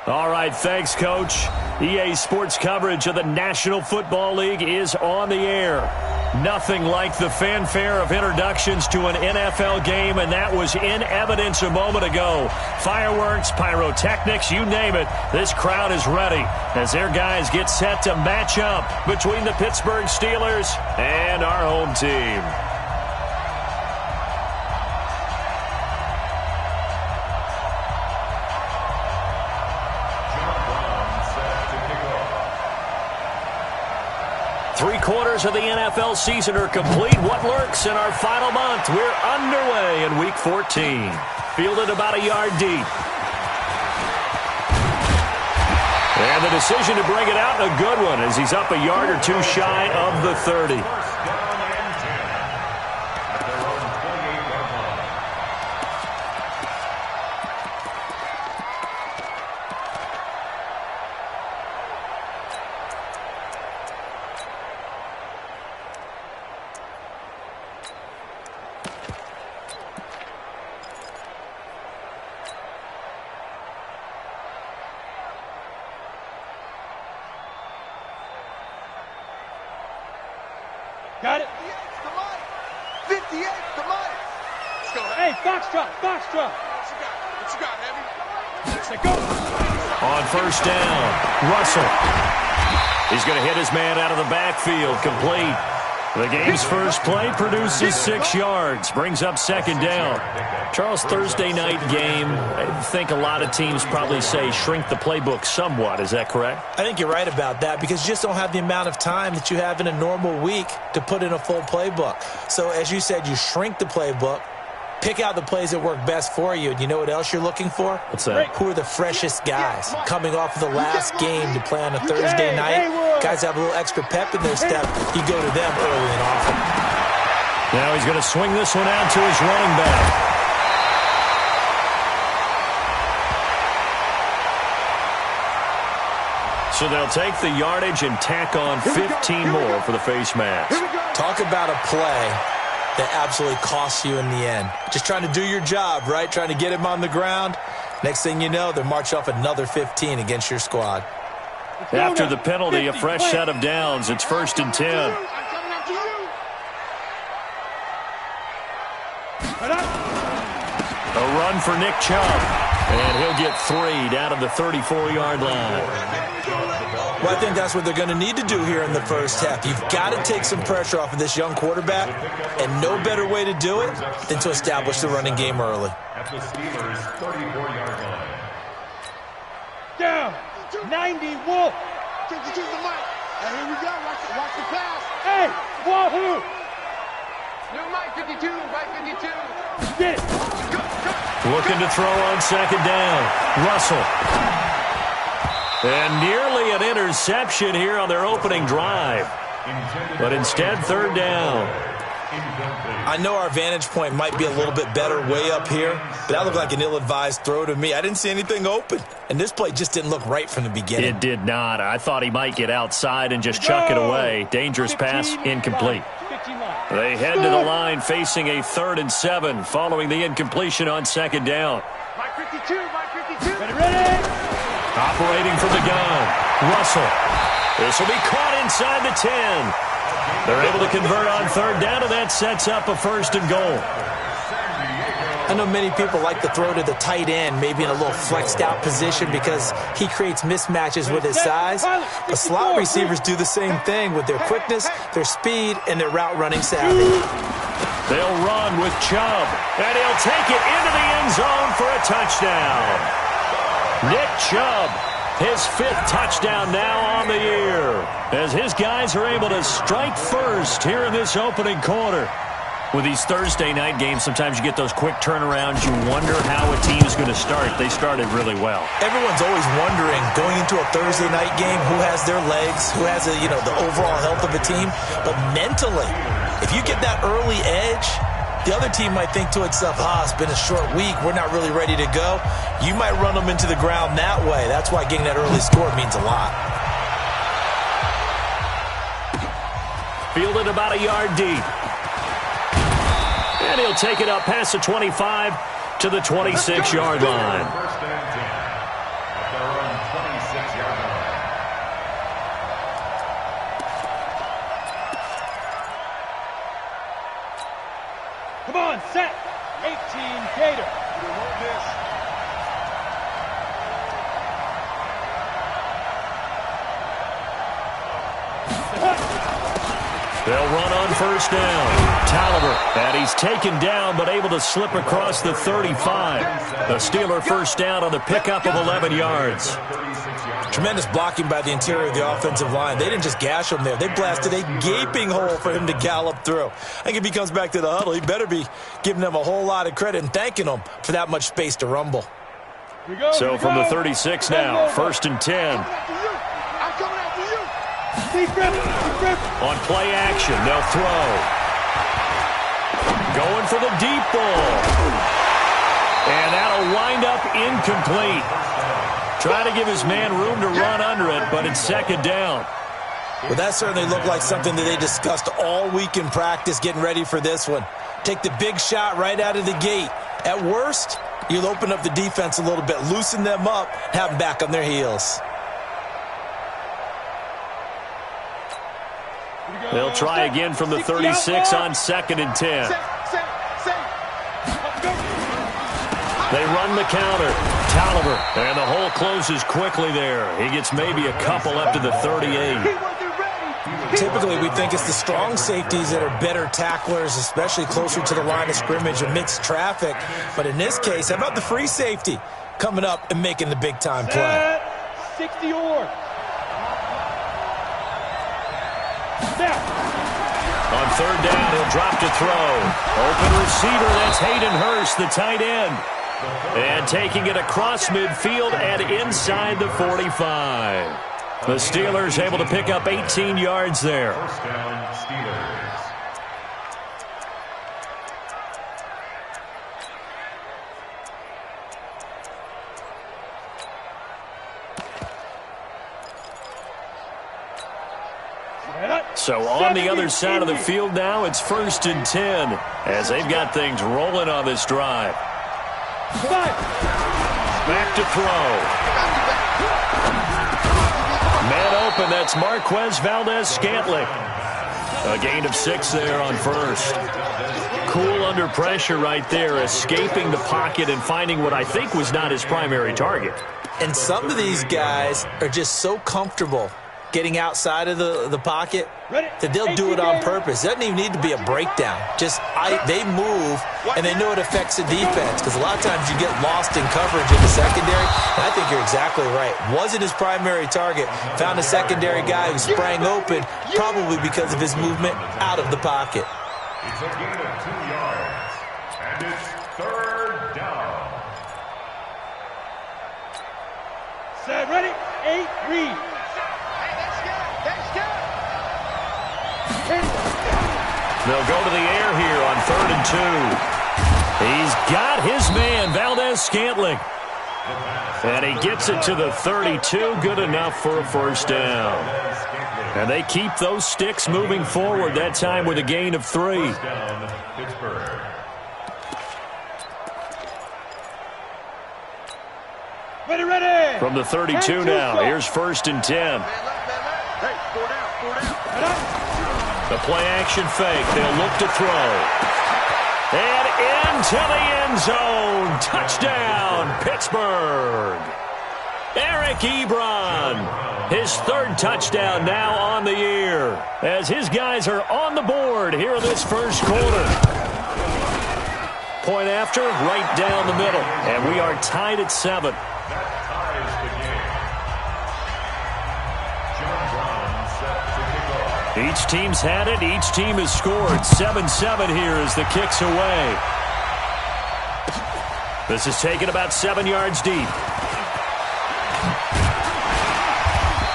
All right, thanks, Coach. EA Sports coverage of the National Football League is on the air. Nothing like the fanfare of introductions to an NFL game, and that was in evidence a moment ago. Fireworks, pyrotechnics, you name it, this crowd is ready as their guys get set to match up between the Pittsburgh Steelers and our home team. Three-quarters of the NFL season are complete. What lurks in our final month? We're underway in Week 14. Fielded about a yard deep. And the decision to bring it out, a good one, as he's up a yard or two shy of the 30. Got it. 58 to Mike. Let's go. Hey, Foxtrot. What you got, Heavy? Let's go. On first down, Russell. He's going to hit his man out of the backfield, complete. The game's first play produces 6 yards, brings up second down. Charles, Thursday night game, I think a lot of teams probably say shrink the playbook somewhat. Is that correct? I think you're right about that because you just don't have the amount of time that you have in a normal week to put in a full playbook. So as you said, you shrink the playbook, pick out the plays that work best for you. And you know what else you're looking for? What's that? Who are the freshest guys coming off of the last game to play on a Thursday night? Guys have a little extra pep in their step. You go to them early and often. Now he's going to swing this one out to his running back. So they'll take the yardage and tack on 15 more for the face mask. Talk about a play that absolutely costs you in the end. Just trying to do your job, right? Trying to get him on the ground. Next thing you know, they're march off another 15 against your squad. After the penalty, a fresh set of downs. It's 1st and 10. A run for Nick Chubb. And he'll get 3 down to the 34-yard line. Well, I think that's what they're going to need to do here in the first half. You've got to take some pressure off of this young quarterback, and no better way to do it than to establish the running game early. At the Steelers' 34-yard line. Down. 90, Wolf. 52 to Mike. And here we go. Watch the pass. Hey, Wahoo. No, Mike 52. Mike 52. Get it. Looking to throw on second down. Russell. And nearly an interception here on their opening drive. But instead, 3rd down. I know our vantage point might be a little bit better way up here, but that looked like an ill-advised throw to me. I didn't see anything open, and this play just didn't look right from the beginning. It did not. I thought he might get outside and just chuck it away. Dangerous pass, incomplete. They head to the line facing a 3rd and 7 following the incompletion on second down. Mike 52. Mike 52. Ready. Operating from the gun, Russell. This will be caught inside the 10. They're able to convert on 3rd down, and that sets up a 1st and goal. I know many people like to throw to the tight end, maybe in a little flexed out position because he creates mismatches with his size. But slot receivers do the same thing with their quickness, their speed, and their route running savvy. They'll run with Chubb, and he'll take it into the end zone for a touchdown. Nick Chubb, his 5th touchdown now on the year, as his guys are able to strike first here in this opening quarter. With these Thursday night games, sometimes you get those quick turnarounds. You wonder how a team is going to start. They started really well. Everyone's always wondering, going into a Thursday night game, who has their legs, who has the overall health of a team. But mentally, if you get that early edge, the other team might think to itself, it's been a short week. We're not really ready to go. You might run them into the ground that way. That's why getting that early score means a lot. Fielded about a yard deep. And he'll take it up past the 25 to the 26-yard line. First and 10 at their own 26-yard line. Come on, set. 18 Gator. You want this? They'll run on first down. Tolliver, and he's taken down but able to slip across the 35. The Steeler first down on the pickup of 11 yards. Tremendous blocking by the interior of the offensive line. They didn't just gash him there. They blasted a gaping hole for him to gallop through. I think if he comes back to the huddle, he better be giving them a whole lot of credit and thanking them for that much space to rumble. So from the 36 now, first and 10. On play action, they'll throw. Going for the deep ball. And that'll wind up incomplete. Trying to give his man room to run under it, but it's second down. Well, that certainly looked like something that they discussed all week in practice getting ready for this one. Take the big shot right out of the gate. At worst, you'll open up the defense a little bit, loosen them up, have them back on their heels. They'll try again from the 36 on second and 10. They run the counter. Tolliver, and the hole closes quickly there. He gets maybe a couple up to the 38. Typically, we think it's the strong safeties that are better tacklers, especially closer to the line of scrimmage amidst traffic. But in this case, how about the free safety coming up and making the big-time play? 60 or. On third down, he'll drop to throw. Open receiver, that's Hayden Hurst, the tight end. And taking it across midfield and inside the 45. The Steelers able to pick up 18 yards there. First down, Steelers. So on the other side of the field now, it's first and 10 as they've got things rolling on this drive. Back to throw. Man open, that's Marquez Valdez-Scantling. A gain of 6 there on first. Cool under pressure right there, escaping the pocket and finding what I think was not his primary target. And some of these guys are just so comfortable getting outside of the pocket that they'll do it on purpose. It doesn't even need to be a breakdown. They move, and they know it affects the defense because a lot of times you get lost in coverage in the secondary. And I think you're exactly right. Wasn't his primary target. Found a secondary guy who sprang open, probably because of his movement out of the pocket. It's a gain of 2 yards, and it's third down. Set, ready, 8, read. They'll go to the air here on third and 2. He's got his man, Valdez-Scantling. And he gets it to the 32. Good enough for a first down. And they keep those sticks moving forward, that time with a gain of 3. First down, Pittsburgh. Ready. From the 32 now, here's first and 10. Hey, 4 down. The play action fake. They'll look to throw. And into the end zone. Touchdown, Pittsburgh. Eric Ebron. His third touchdown now on the year. As his guys are on the board here in this first quarter. Point after, right down the middle. And we are tied at 7. Each team's had it. Each team has scored. 7-7 here as the kick's away. This is taken about 7 yards deep.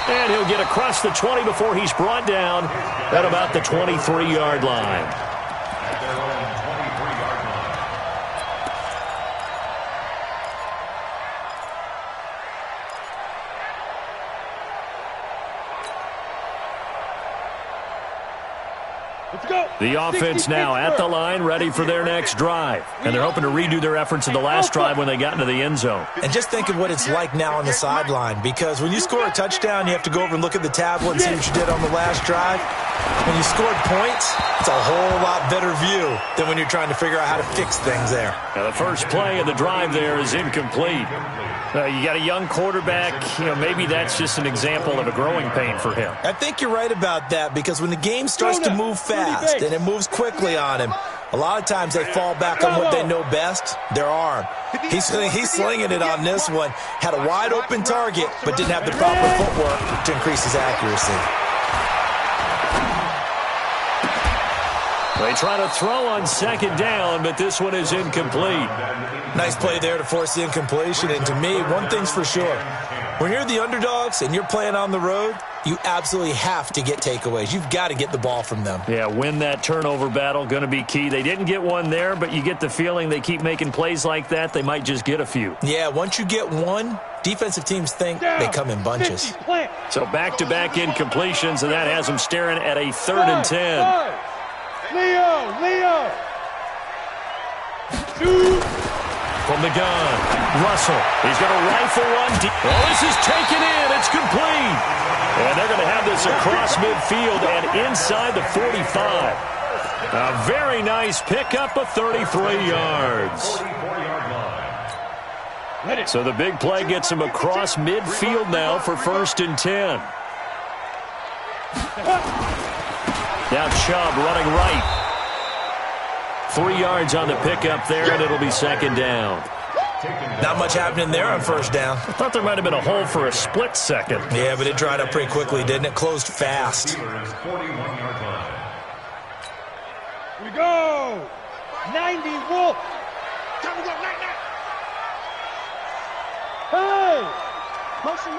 And he'll get across the 20 before he's brought down at about the 23-yard line. The offense now at the line, ready for their next drive. And they're hoping to redo their efforts in the last drive when they got into the end zone. And just think of what it's like now on the sideline, because when you score a touchdown, you have to go over and look at the tablet and see what you did on the last drive. When you scored points, it's a whole lot better view than when you're trying to figure out how to fix things there. Now, the first play of the drive there is incomplete. You got a young quarterback. Maybe that's just an example of a growing pain for him. I think you're right about that, because when the game starts to move fast and it moves quickly on him, a lot of times they fall back on what they know best, their arm. He's slinging it on this one. Had a wide-open target, but didn't have the proper footwork to increase his accuracy. They try to throw on second down, but this one is incomplete. Nice play there to force the incompletion. And to me, one thing's for sure. When you're the underdogs and you're playing on the road, you absolutely have to get takeaways. You've got to get the ball from them. Yeah, win that turnover battle, going to be key. They didn't get one there, but you get the feeling they keep making plays like that, they might just get a few. Yeah, once you get one, defensive teams think they come in bunches. So back-to-back incompletions, and that has them staring at a 3rd and 10. Leo! From the gun, Russell. He's going to rifle one deep. Oh, this is taken in. It's complete. And they're going to have this across midfield and inside the 45. A very nice pickup of 33 yards. So the big play gets him across midfield now for 1st and 10. Now Chubb running right. 3 yards on the pickup there, and it'll be 2nd down. Not much happening there on 1st down. I thought there might have been a hole for a split second. Yeah, but it dried up pretty quickly, didn't it? Closed fast. Here we go. 90 Wolf. Time to go, night. Hey. Motion.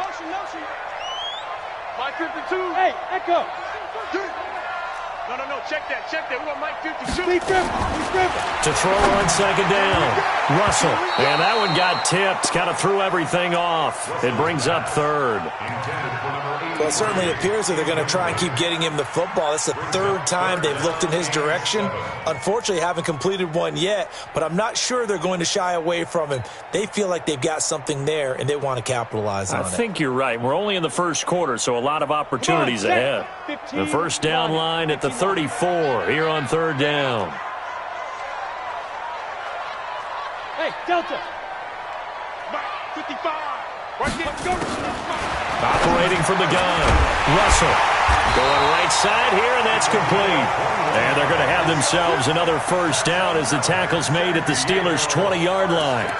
Mike 52. Hey, Echo. No, check that. We want Mike 52. He's driven. To throw on 2nd down. Russell. And that one got tipped. Kind of threw everything off. It brings up 3rd. Well, it certainly appears that they're going to try and keep getting him the football. That's the 3rd time they've looked in his direction. Unfortunately, haven't completed one yet, but I'm not sure they're going to shy away from him. They feel like they've got something there, and they want to capitalize on it. I think you're right. We're only in the 1st quarter, so a lot of opportunities ahead. The 1st down line at the 34 here on 3rd down. Hey, Delta. Mike 55. Right there. Go. Operating from the gun. Russell going right side here, and that's complete. And they're going to have themselves another 1st down as the tackle's made at the Steelers' 20-yard line.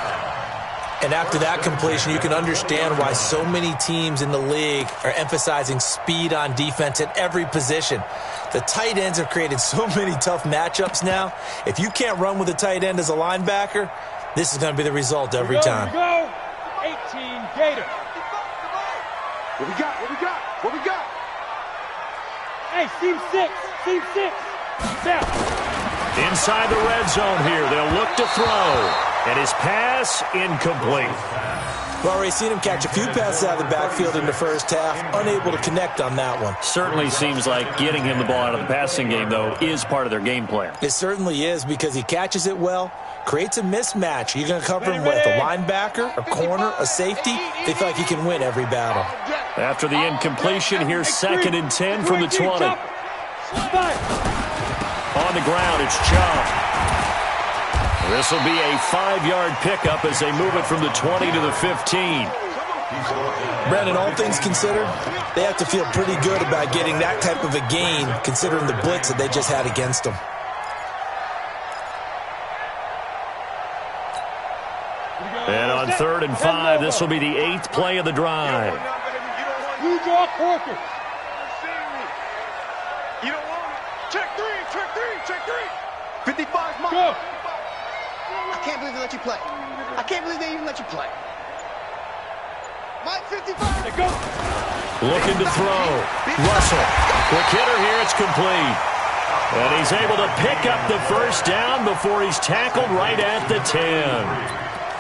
And after that completion, you can understand why so many teams in the league are emphasizing speed on defense at every position. The tight ends have created so many tough matchups now. If you can't run with a tight end as a linebacker, this is going to be the result every time. Go. 18 Gator. What we got? Hey, seam 6. Down. Inside the red zone here. They'll look to throw. And his pass incomplete. We've already seen him catch a few passes out of the backfield in the 1st half. Unable to connect on that one. Certainly seems like getting him the ball out of the passing game, though, is part of their game plan. It certainly is, because he catches it well, creates a mismatch. You're going to cover him with a linebacker, a corner, a safety. They feel like he can win every battle. After the incompletion, here's 2nd and 10 from the 20. On the ground, it's Chubb. This will be a 5-yard pickup as they move it from the 20 to the 15. Brandon, all things considered, they have to feel pretty good about getting that type of a gain, considering the blitz that they just had against them. And on 3rd and 5, this will be the 8th play of the drive. You draw Corker. You don't want it. Check three, check three, check three. 55's mine. Go. I can't believe they let you play. I can't believe they even let you play. Mike 55. Let go. Looking to throw. Russell. Quick hitter here. It's complete. And he's able to pick up the first down before he's tackled right at the 10.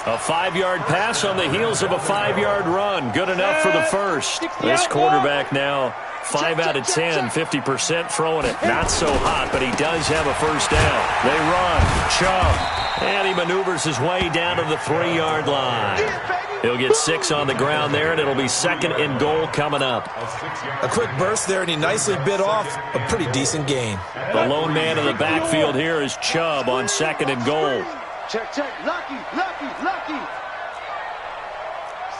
A 5-yard pass on the heels of a 5-yard run. Good enough for the first. This quarterback now 5 out of 10, 50% throwing it. Not so hot, but he does have a first down. They run. Chubb. And he maneuvers his way down to the 3-yard line. He'll get 6 on the ground there, and it'll be 2nd and goal coming up. A quick burst there, and he nicely bit off a pretty decent gain. The lone man in the backfield here is Chubb on 2nd and goal. Check, check. Lucky, lucky, lucky.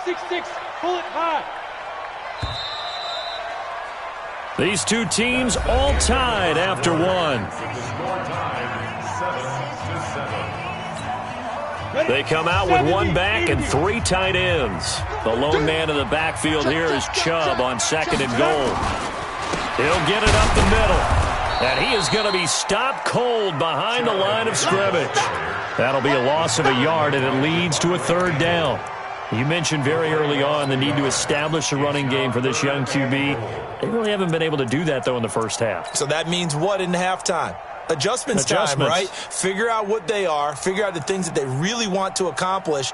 6-6. Pull it high. These two teams all tied after one. They come out with one back and 3 tight ends. The lone man in the backfield here is Chubb on 2nd and goal. He'll get it up the middle. And he is going to be stopped cold behind the line of scrimmage. That'll be a loss of a yard, and it leads to a 3rd down. You mentioned very early on the need to establish a running game for this young QB. They really haven't been able to do that, though, in the first half. So that means what in halftime? Adjustments time, right? Figure out what they are, figure out the things that they really want to accomplish,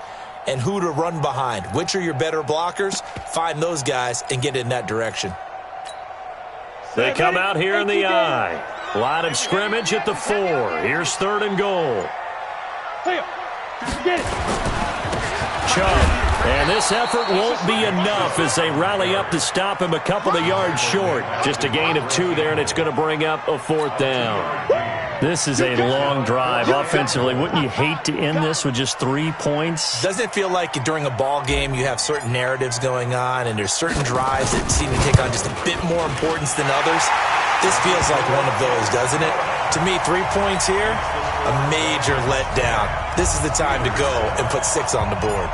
and who to run behind. Which are your better blockers? Find those guys and get in that direction. They come out here in the I. Line of scrimmage at the 4. Here's 3rd and goal. Get it. Chubb. And this effort won't be enough as they rally up to stop him a couple of yards short. Just a gain of 2 there, and it's going to bring up a 4th down. This is a long drive offensively. Wouldn't you hate to end this with just 3 points? Doesn't it feel like during a ball game you have certain narratives going on and there's certain drives that seem to take on just a bit more importance than others? This feels like one of those, doesn't it? To me, 3 points here, a major letdown. This is the time to go and put 6 on the board.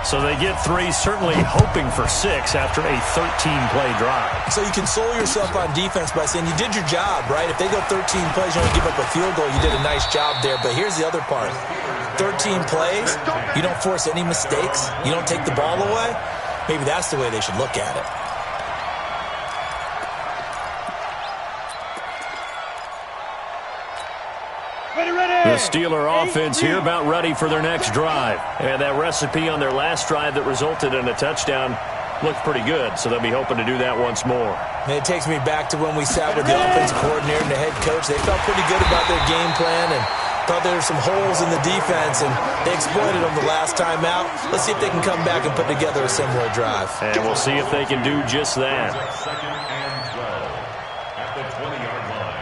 So they get 3, certainly hoping for 6 after a 13-play drive. So you console yourself on defense by saying you did your job, right? If they go 13 plays, you only give up a field goal, you did a nice job there. But here's the other part. 13 plays, you don't force any mistakes, you don't take the ball away. Maybe that's the way they should look at it. The Steeler offense here about ready for their next drive. And that recipe on their last drive that resulted in a touchdown looked pretty good, so they'll be hoping to do that once more. And it takes me back to when we sat with the offensive coordinator and the head coach. They felt pretty good about their game plan and thought there were some holes in the defense, and they exploited them the last time out. Let's see if they can come back and put together a similar drive. And we'll see if they can do just that. 2nd and 12 at the 20-yard line.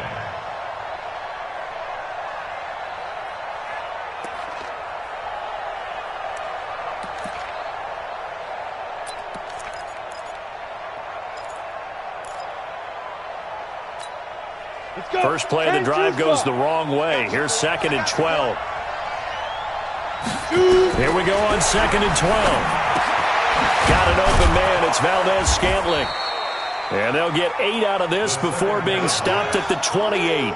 First play of the drive goes the wrong way. Here's 2nd and 12. Here we go on 2nd and 12. Got an open man. It's Valdez-Scantling. And they'll get 8 out of this before being stopped at the 28.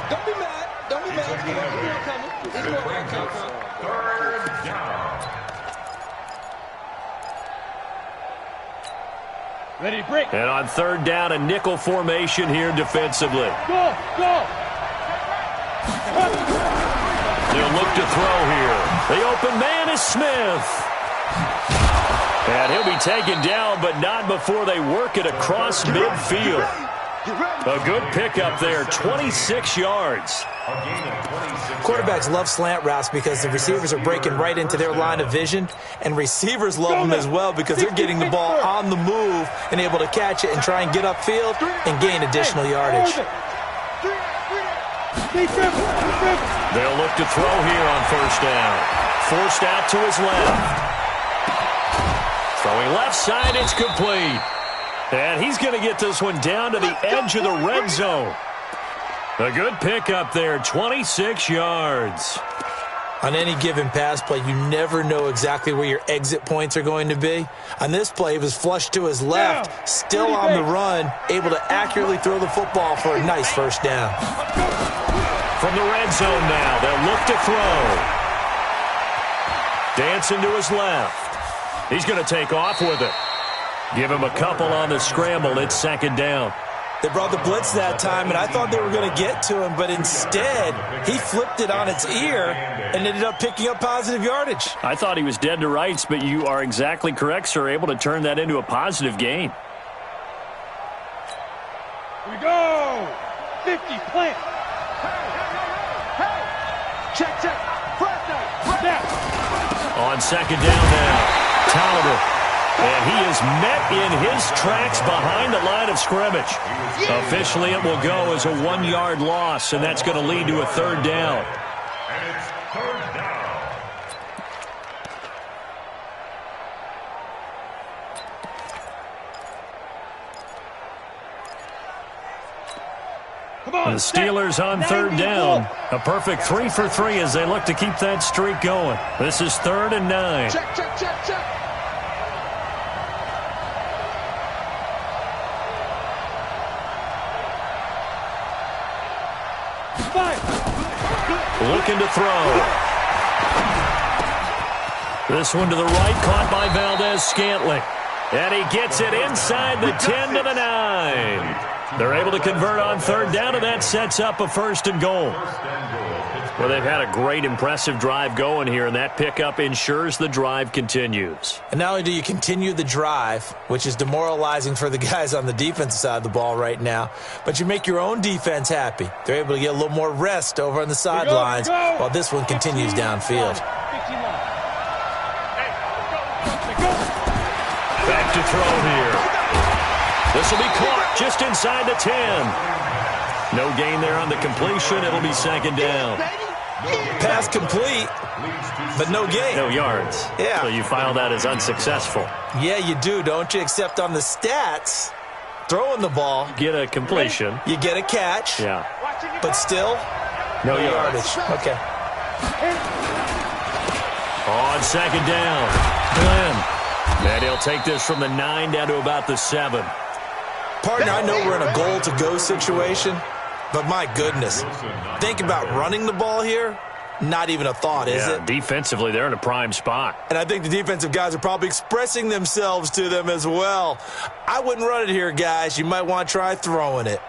Don't be mad. Don't be mad. It's more coming. 3rd down. Ready to break. And on 3rd down, a nickel formation here defensively. Go, go. They'll look to throw here. The open man is Smith. And he'll be taken down, but not before they work it across midfield. A good pickup there, 26 yards. Quarterbacks love slant routes because the receivers are breaking right into their line of vision, and receivers love them as well because they're getting the ball on the move and able to catch it and try and get upfield and gain additional yardage. They'll look to throw here on 1st down. Forced out to his left. Throwing left side, it's complete. And he's going to get this one down to the edge of the red zone. A good pickup there, 26 yards. On any given pass play, you never know exactly where your exit points are going to be. On this play, he was flushed to his left, still on the run, able to accurately throw the football for a nice first down. From the red zone now, they'll look to throw. Dancing to his left. He's going to take off with it. Give him a couple on the scramble. It's second down. They brought the blitz that time, and I thought they were going to get to him, but instead, he flipped it on its ear and ended up picking up positive yardage. I thought he was dead to rights, but you are exactly correct, sir, able to turn that into a positive gain. Here we go. 50, plant. Check. Snap. On second down now, Tolliver. And he is met in his tracks behind the line of scrimmage. Officially, it will go as a 1-yard loss, and that's going to lead to a third down. And it's third down. Come on. The Steelers on third down. A perfect 3 for 3 as they look to keep that streak going. This is 3rd and 9. Check. Looking to throw. This one to the right, caught by Valdez-Scantling. And he gets it inside the 10 to the 9. They're able to convert on third down, and that sets up a 1st and goal. Well, they've had a great, impressive drive going here, and that pickup ensures the drive continues. And not only do you continue the drive, which is demoralizing for the guys on the defensive side of the ball right now, but you make your own defense happy. They're able to get a little more rest over on the sidelines while this one continues downfield. Back to throw here. This will be caught just inside the 10. No gain there on the completion. It'll be second down. Pass complete, but no gain. No yards. Yeah. So you file that as unsuccessful. Yeah, you do, don't you? Except on the stats, throwing the ball, Get a completion. you get a catch, Yeah. but still, No yards. Okay. On second down, Glenn. And he'll take this from the 9 down to about the 7. Partner, I know we're in a goal-to-go situation, but my goodness, think about running the ball here, not even a thought, is it? Defensively, they're in a prime spot. And I think the defensive guys are probably expressing themselves to them as well. I wouldn't run it here, guys. You might want to try throwing it.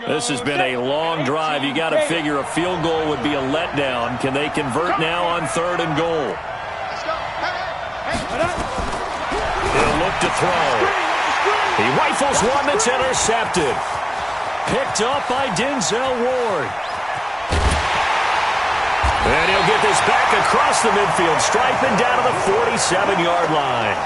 This has been a long drive. You got to figure a field goal would be a letdown. Can they convert now on 3rd and goal? He'll look to throw. He rifles one that's intercepted. Picked up by Denzel Ward. And he'll get this back across the midfield, striping down to the 47-yard line.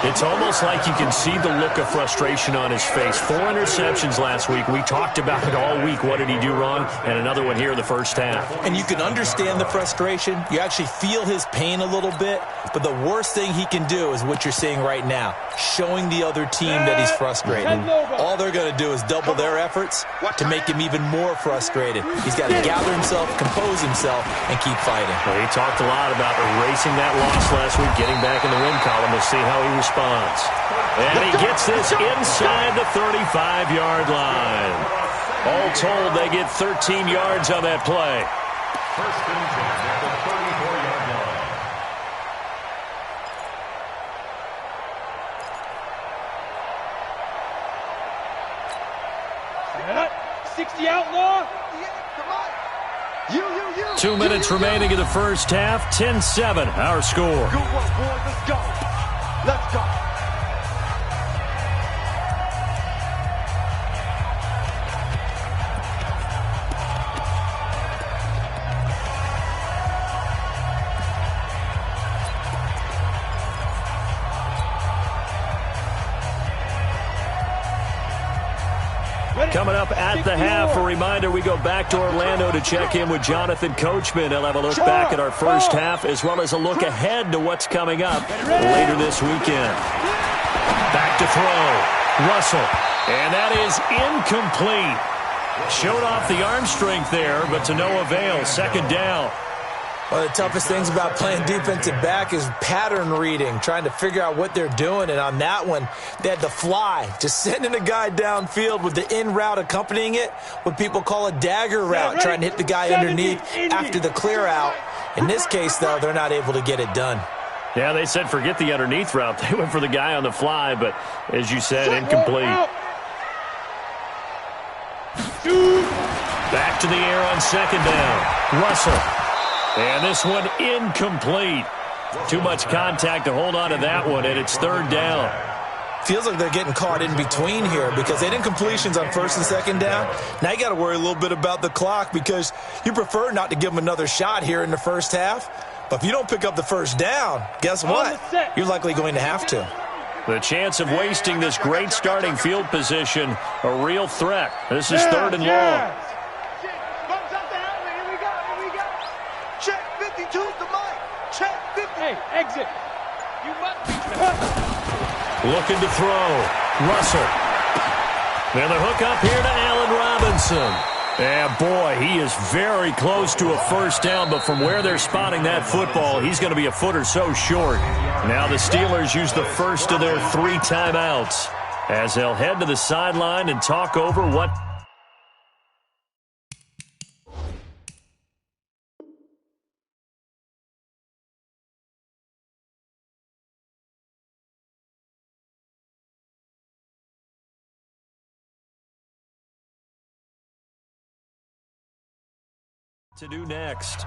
It's almost like you can see the look of frustration on his face. 4 interceptions last week. We talked about it all week. What did he do wrong? And another one here in the first half. And you can understand the frustration. You actually feel his pain a little bit. But the worst thing he can do is what you're seeing right now, showing the other team that he's frustrated. All they're going to do is double their efforts to make him even more frustrated. He's got to gather himself, compose himself, and keep fighting. Well, he talked a lot about erasing that loss last week, getting back in the win column. We'll see how he responds. And he gets this inside the 35-yard line. All told, they get 13 yards on that play. 1st and 10 at the 34-yard line. 60 outlaw. You. 2 minutes remaining in the first half. 10-7, our score. Good work, boys. Let's go. Let's go. Ready? Coming up at the half, a reminder, we go back to Orlando to check in with Jonathan Coachman. He'll have a look back at our first half as well as a look ahead to what's coming up later this weekend. Back to throw. Russell. And that is incomplete. Showed off the arm strength there, but to no avail. Second down. One of the toughest things about playing defensive back is pattern reading, trying to figure out what they're doing. And on that one, they had to fly, just sending a guy downfield with the in route accompanying it, what people call a dagger route, trying to hit the guy underneath after the clear out. In this case, though, they're not able to get it done. Yeah, they said forget the underneath route. They went for the guy on the fly, but as you said, incomplete. Back to the air on second down. Russell. And this one incomplete. Too much contact to hold on to that one, and it's third down. Feels like they're getting caught in between here because they had incompletions on first and second down. Now you got to worry a little bit about the clock because you prefer not to give them another shot here in the first half. But if you don't pick up the first down, guess what? You're likely going to have to. The chance of wasting this great starting field position, a real threat. This is third and long. Check 52's the mic. Check 50. Hey, exit. You must be. Looking to throw. Russell. And the hook up here to Allen Robinson. And boy, he is very close to a first down, but from where they're spotting that football, he's going to be a foot or so short. Now the Steelers use the first of their 3 timeouts as they'll head to the sideline and talk over what to do next.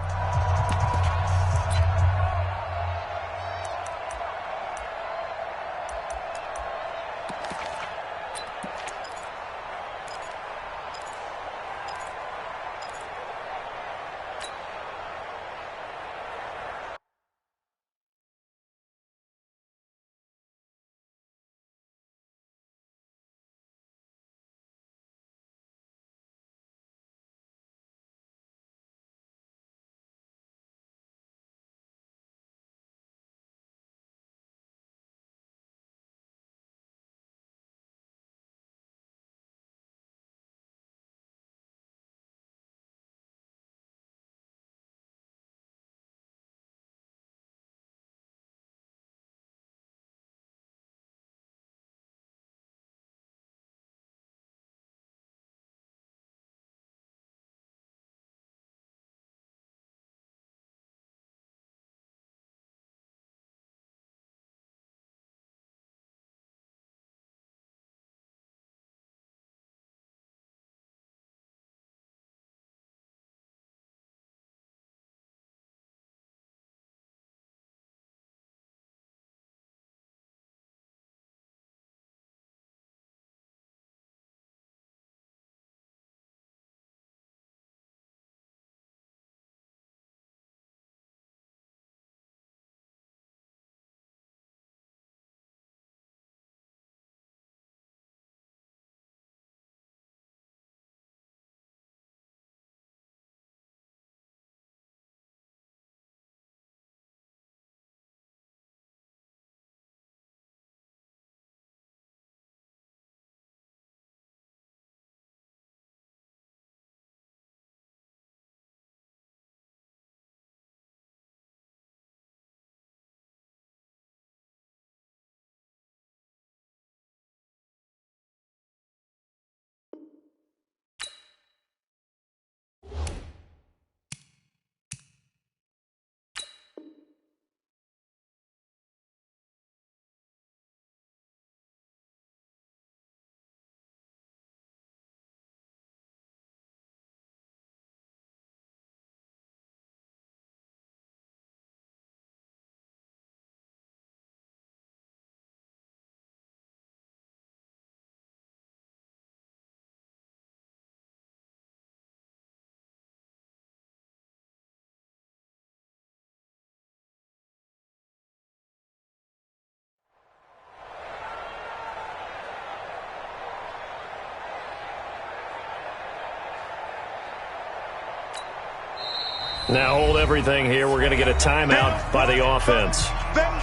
Now hold everything here. We're going to get a timeout by the offense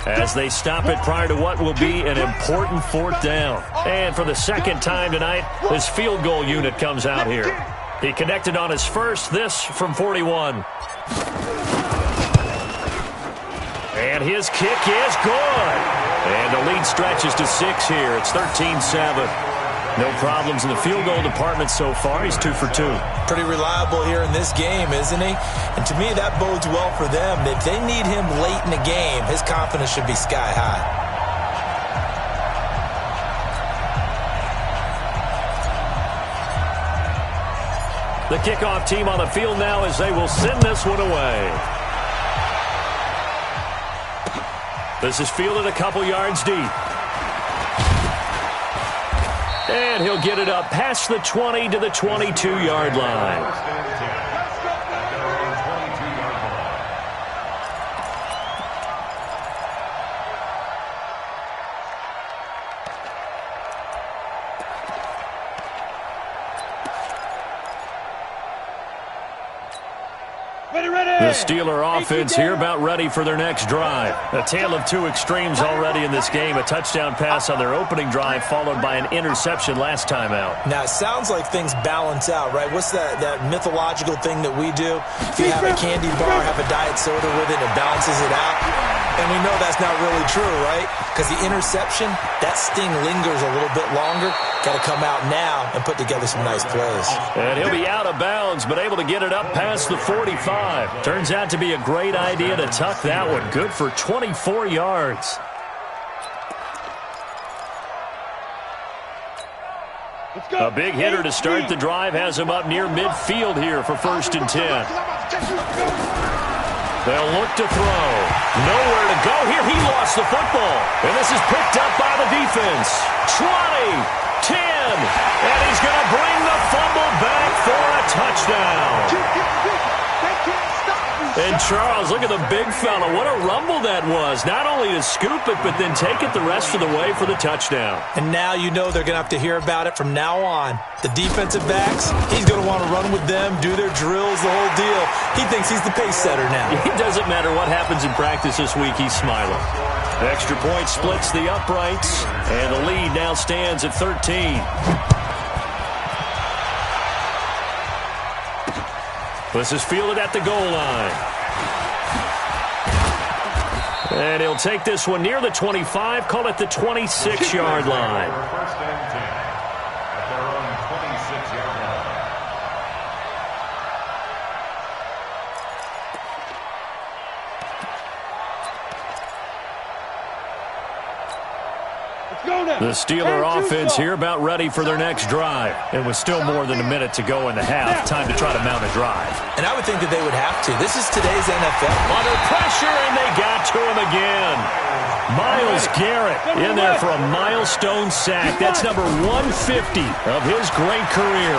as they stop it prior to what will be an important 4th down. And for the second time tonight, this field goal unit comes out here. He connected on his first, this from 41. And his kick is good. And the lead stretches to 6 here. It's 13-7. No problems in the field goal department so far. He's 2 for 2. Pretty reliable here in this game, isn't he? And to me, that bodes well for them. If they need him late in the game, his confidence should be sky high. The kickoff team on the field now as they will send this one away. This is fielded a couple yards deep. And he'll get it up past the 20 to the 22-yard line. The Steeler offense here about ready for their next drive. A tale of two extremes already in this game. A touchdown pass on their opening drive followed by an interception last time out. Now, it sounds like things balance out, right? What's that mythological thing that we do? If you have a candy bar, have a diet soda with it, it balances it out. And we know that's not really true, right? Because the interception, that sting lingers a little bit longer. Got to come out now and put together some nice plays. And he'll be out of bounds, but able to get it up past the 45. Turns out to be a great idea to tuck that one. Good for 24 yards. A big hitter to start the drive has him up near midfield here for 1st and 10. They'll look to throw. Nowhere to go here. He lost the football. And this is picked up by the defense. 20, 10, and he's going to bring the fumble back for a touchdown. And Charles, look at the big fella. What a rumble that was. Not only to scoop it, but then take it the rest of the way for the touchdown. And now you know they're going to have to hear about it from now on. The defensive backs, he's going to want to run with them, do their drills, the whole deal. He thinks he's the pace setter now. It doesn't matter what happens in practice this week, he's smiling. The extra point splits the uprights, and the lead now stands at 13. This is fielded at the goal line. And he'll take this one near the 25, call it the 26-yard line. First and 10 at their own 26-yard line. The Steeler offense here about ready for their next drive. And with still more than a minute to go in the half, time to try to mount a drive. And I would think that they would have to. This is today's NFL. Under pressure, and they got to him again. Myles Garrett in there for a milestone sack. That's number 150 of his great career.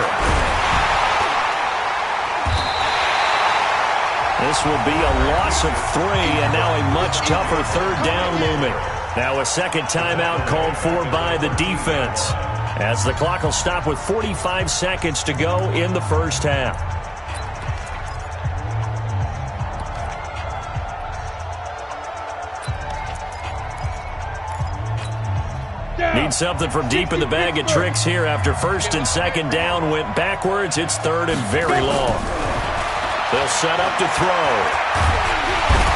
This will be a loss of 3, and now a much tougher 3rd down looming. Now a second timeout called for by the defense, as the clock will stop with 45 seconds to go in the first half. Need something from deep in the bag of tricks here after 1st and 2nd down went backwards. It's 3rd and very long. They'll set up to throw.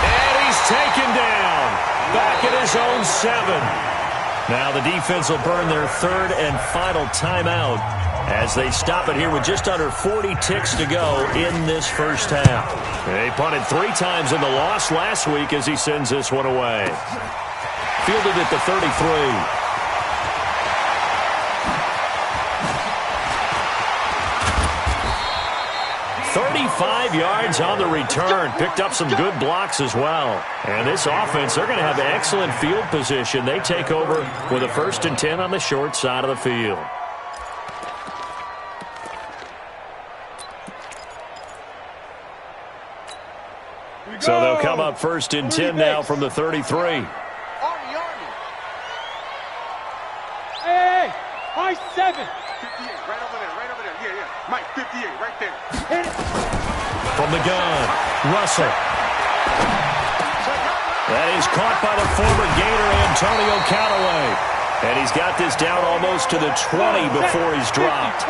And he's taken down. Back at his own 7. Now the defense will burn their 3rd and final timeout as they stop it here with just under 40 ticks to go in this first half. They punted 3 times in the loss last week as he sends this one away. Fielded at the 33. 35 yards on the return. Picked up some good blocks as well. And this offense, they're going to have excellent field position. They take over with a 1st and 10 on the short side of the field. So they'll come up 1st and 10 now from the 33. Hey, high 7. 58, right over there. Yeah. Mike, 58, right there. Hit it. From the gun, Russell. That is caught by the former Gator, Antonio Callaway. And he's got this down almost to the 20 before he's dropped.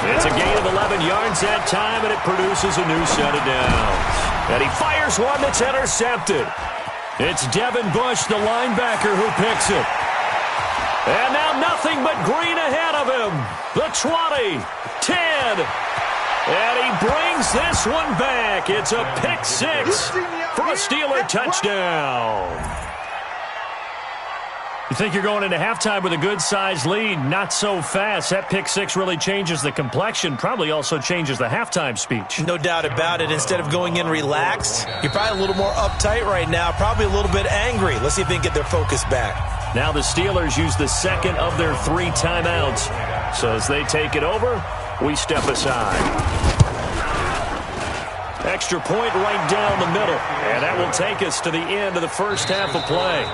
It's a gain of 11 yards that time, and it produces a new set of downs. And he fires one that's intercepted. It's Devin Bush, the linebacker, who picks it. And now nothing but green ahead of him. The 20, 10, and he brings this one back. It's a pick six for a Steeler touchdown. You think you're going into halftime with a good-sized lead? Not so fast. That pick six really changes the complexion, probably also changes the halftime speech. No doubt about it. Instead of going in relaxed, you're probably a little more uptight right now, probably a little bit angry. Let's see if they can get their focus back. Now the Steelers use the second of their 3 timeouts. So as they take it over, we step aside. Extra point right down the middle. And that will take us to the end of the first half of play.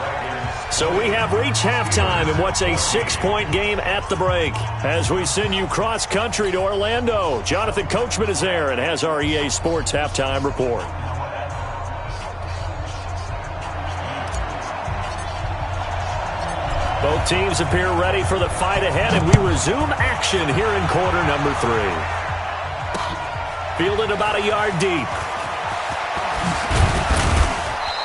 So we have reached halftime in what's a 6-point game at the break. As we send you cross-country to Orlando, Jonathan Coachman is there and has our EA Sports halftime report. Both teams appear ready for the fight ahead, and we resume action here in quarter number 3. Fielded about a yard deep.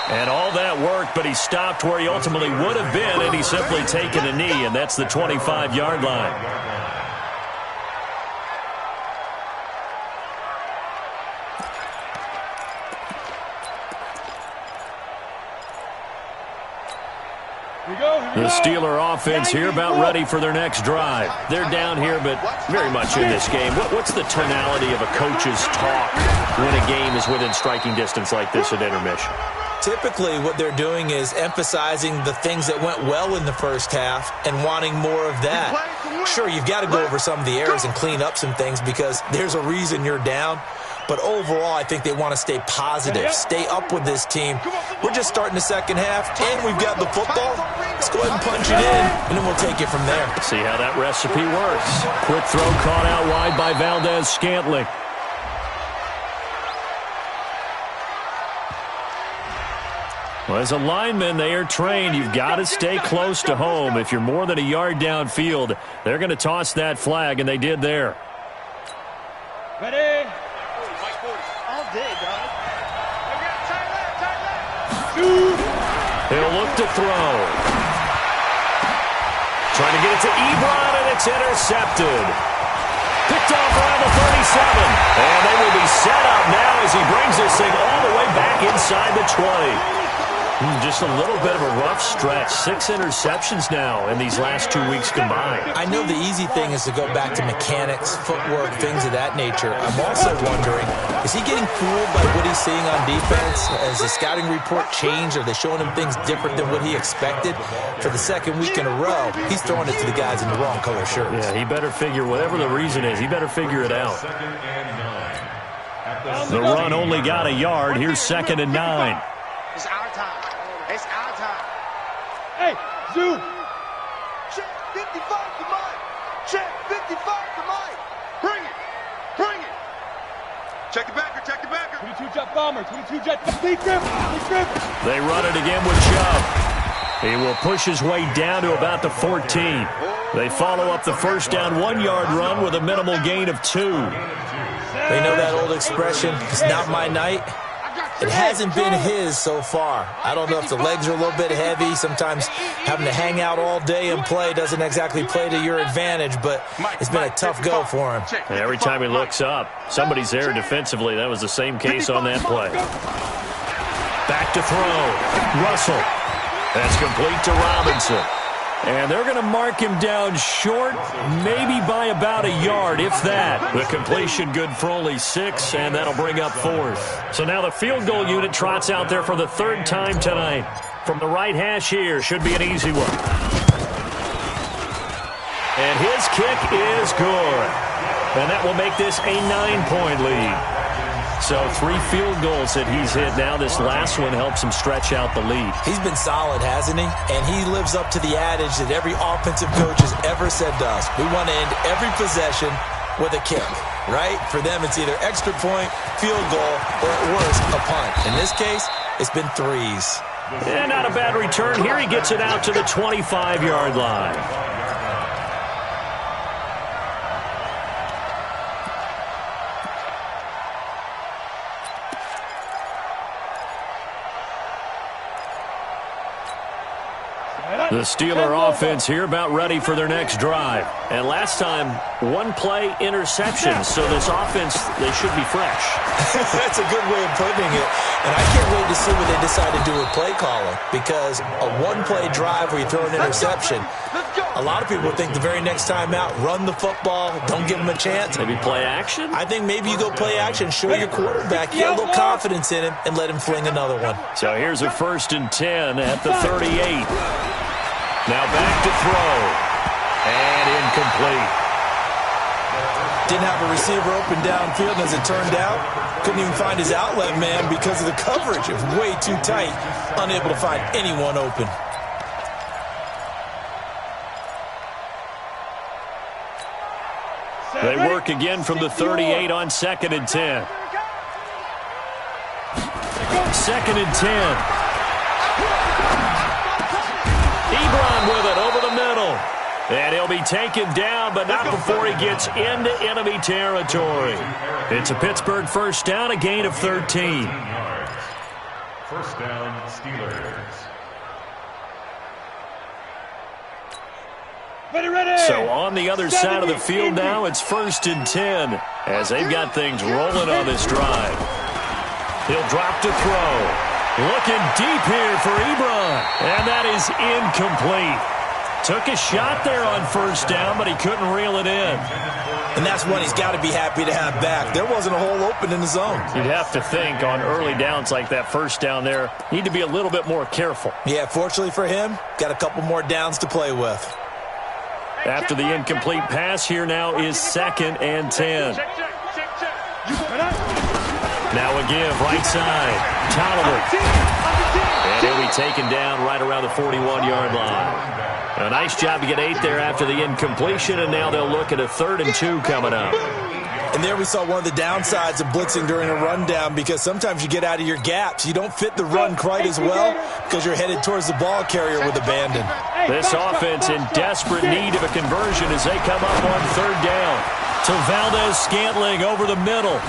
And all that worked, but he stopped where he ultimately would have been, and he's simply taken a knee, and that's the 25-yard line. The Steeler offense here about ready for their next drive. They're down here, but very much in this game. What's the tonality of a coach's talk when a game is within striking distance like this at intermission? Typically, what they're doing is emphasizing the things that went well in the first half and wanting more of that. Sure, you've got to go over some of the errors and clean up some things because there's a reason you're down. But overall, I think they want to stay positive, stay up with this team. We're just starting the second half, and we've got the football. Let's go ahead and punch it in, and then we'll take it from there. See how that recipe works. Quick throw caught out wide by Valdez-Scantling. Well, as a lineman, they are trained. You've got to stay close to home. If you're more than a yard downfield, they're going to toss that flag, and they did there. Ready? All day, dog. He'll look to throw. Trying to get it to Ebron, and it's intercepted. Picked off around the 37. And they will be set up now as he brings this thing all the way back inside the 20. Just a little bit of a rough stretch. 6 interceptions now in these last 2 weeks combined. I know the easy thing is to go back to mechanics, footwork, things of that nature. I'm also wondering, is he getting fooled by what he's seeing on defense? Has the scouting report changed? Are they showing him things different than what he expected? For the second week in a row, he's throwing it to the guys in the wrong color shirts. Yeah, he better figure, whatever the reason is, he better figure it out. The run only got a yard. Here's 2nd and 9. It's our time. It's our time. Hey, Zoo. Check 55 to Mike. Check 55 to Mike. Bring it. Bring it. Check the backer. Check the backer. 22 jet bomber. 22 jet. Lee Griffin. They run it again with Chubb. He will push his way down to about the 14. They follow up the first down 1-yard run with a minimal gain of 2. They know that old expression, it's not my night. It hasn't been his so far. I don't know if the legs are a little bit heavy. Sometimes having to hang out all day and play doesn't exactly play to your advantage, but it's been a tough go for him. And every time he looks up, somebody's there defensively. That was the same case on that play. Back to throw. Russell. That's complete to Robinson. And they're going to mark him down short, maybe by about a yard, if that. The completion good for only 6, and that'll bring up 4th. So now the field goal unit trots out there for the 3rd time tonight. From the right hash here, should be an easy one. And his kick is good. And that will make this a 9-point lead. So 3 field goals that he's hit now. This last one helps him stretch out the lead. He's been solid, hasn't he? And he lives up to the adage that every offensive coach has ever said to us. We want to end every possession with a kick, right? For them, it's either extra point, field goal, or at worst, a punt. In this case, it's been threes. And not a bad return here. He gets it out to the 25-yard line. The Steeler offense here about ready for their next drive. And last time, one-play interception. So this offense, they should be fresh. That's a good way of putting it. And I can't wait to see what they decide to do with play calling. Because a one-play drive where you throw an interception, a lot of people think the very next time out, run the football, don't give them a chance. Maybe play action? I think maybe you go play action, show your quarterback, get a little confidence in him, and let him fling another one. So here's a 1st and 10 at the 38. Now back to throw. And incomplete. Didn't have a receiver open downfield, as it turned out. Couldn't even find his outlet man because of the coverage. It was way too tight. Unable to find anyone open. They work again from the 38 on 2nd and 10. 2nd and 10. Ebron with it over the middle. And he'll be taken down, but not before he gets into enemy territory. It's a Pittsburgh 1st down, a gain of 13. 1st down, Steelers. So on the other side of the field now, it's 1st and 10 as they've got things rolling on this drive. He'll drop to throw. Looking deep here for Ebron. And that is incomplete. Took a shot there on 1st down, but he couldn't reel it in. And that's one he's got to be happy to have back. There wasn't a hole open in the zone. You'd have to think on early downs like that 1st down there, need to be a little bit more careful. Yeah, fortunately for him, got a couple more downs to play with. After the incomplete pass, here now is 2nd and 10. Now a give, right side. Tolliver. And he'll be taken down right around the 41-yard line. A nice job to get 8 there after the incompletion, and now they'll look at a 3rd and 2 coming up. And there we saw one of the downsides of blitzing during a rundown, because sometimes you get out of your gaps. You don't fit the run quite as well because you're headed towards the ball carrier with abandon. This offense in desperate need of a conversion as they come up on 3rd down. To Valdez-Scantling over the middle.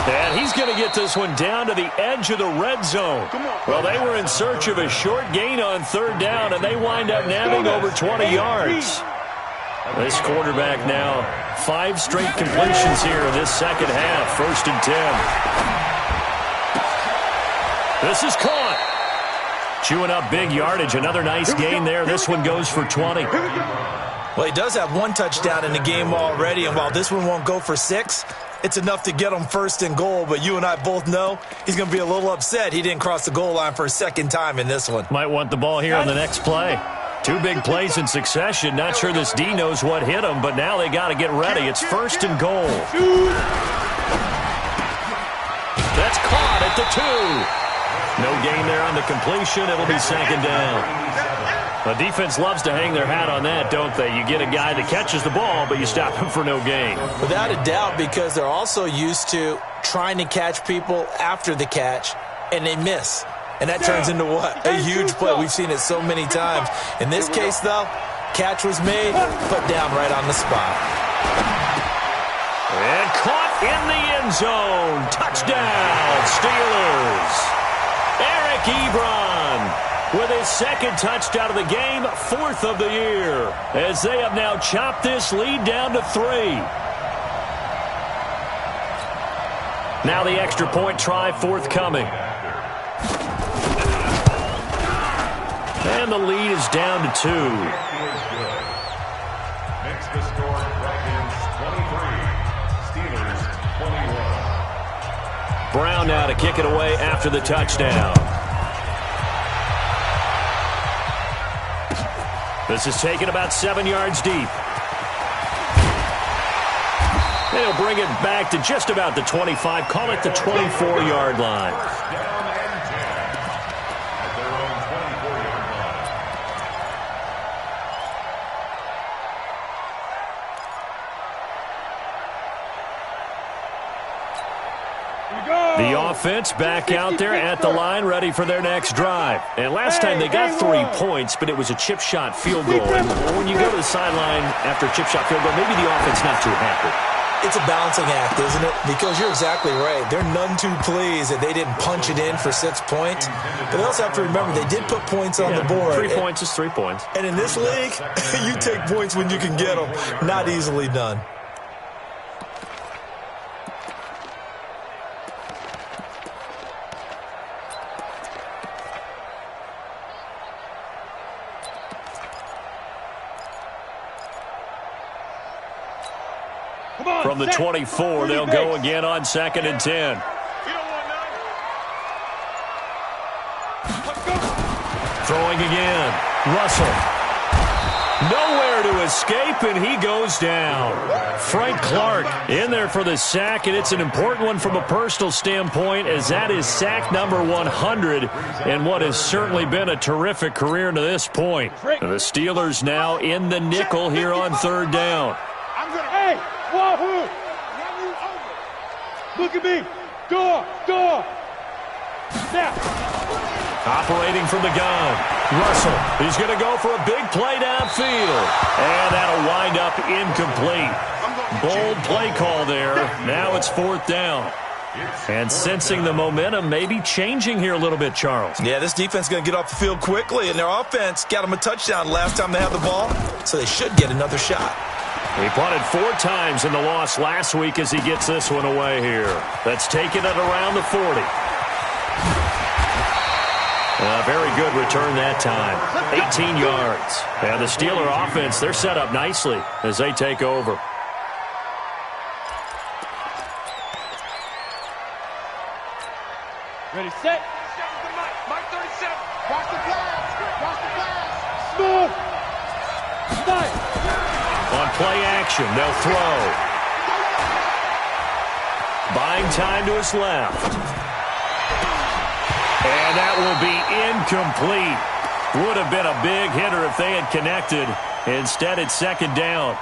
And he's going to get this one down to the edge of the red zone. Well, they were in search of a short gain on 3rd down, and they wind up nabbing over 20 yards. This quarterback now, 5 straight completions here in this second half. 1st and 10. This is caught. Chewing up big yardage. Another nice gain there. This one goes for 20. Well, he does have 1 touchdown in the game already, and while this one won't go for 6, it's enough to get him 1st and goal. But you and I both know he's going to be a little upset he didn't cross the goal line for a 2nd time in this one. Might want the ball here on the next play. 2 big plays in succession. Not sure this D knows what hit him, but now they got to get ready. It's 1st and goal. That's caught at the 2. No gain there on the completion. It'll be 2nd down. The defense loves to hang their hat on that, don't they? You get a guy that catches the ball, but you stop him for no gain. Without a doubt, because they're also used to trying to catch people after the catch, and they miss. And that turns into what? A huge play. We've seen it so many times. In this case, though, catch was made, put down right on the spot. And caught in the end zone. Touchdown, Steelers. Eric Ebron with his 2nd touchdown of the game, 4th of the year, as they have now chopped this lead down to 3. Now the extra point try forthcoming. And the lead is down to 2. Next to score, Dragons 23, Steelers 21. Brown now to kick it away after the touchdown. This is taken about 7 yards deep. They'll bring it back to just about the 25. Call it the 24-yard line. offense back out there at the line, ready for their next drive. And last time they got 3 points, but it was a chip shot field goal. And when you go to the sideline after a chip shot field goal, maybe the offense not too happy. It's a balancing act, isn't it? Because you're exactly right. They're none too pleased that they didn't punch it in for 6 points. But they also have to remember they did put points on the board. 3 points is 3 points. And in this league, you take points when you can get them. Not easily done. From the 24, they'll go again on 2nd and 10. Throwing again. Russell. Nowhere to escape, and he goes down. Frank Clark in there for the sack, and it's an important one from a personal standpoint, as that is sack number 100 and what has certainly been a terrific career to this point. The Steelers now in the nickel here on 3rd down. Hey, Wahoo! Look at me. Door. Snap. Operating from the gun. Russell, he's going to go for a big play downfield. And that'll wind up incomplete. Bold play call there. Now it's 4th down. And sensing the momentum maybe changing here a little bit, Charles. Yeah, this defense is going to get off the field quickly, and their offense got them a touchdown last time they had the ball, so they should get another shot. He punted 4 times in the loss last week as he gets this one away here. That's taken it around the 40. A very good return that time. 18 yards. And the Steeler offense, they're set up nicely as they take over. Ready, set. Mike 37. Watch the blast. Smooth. Start. On play action, they'll throw. Buying time to his left. And that will be incomplete. Would have been a big hitter if they had connected. Instead, it's 2nd down.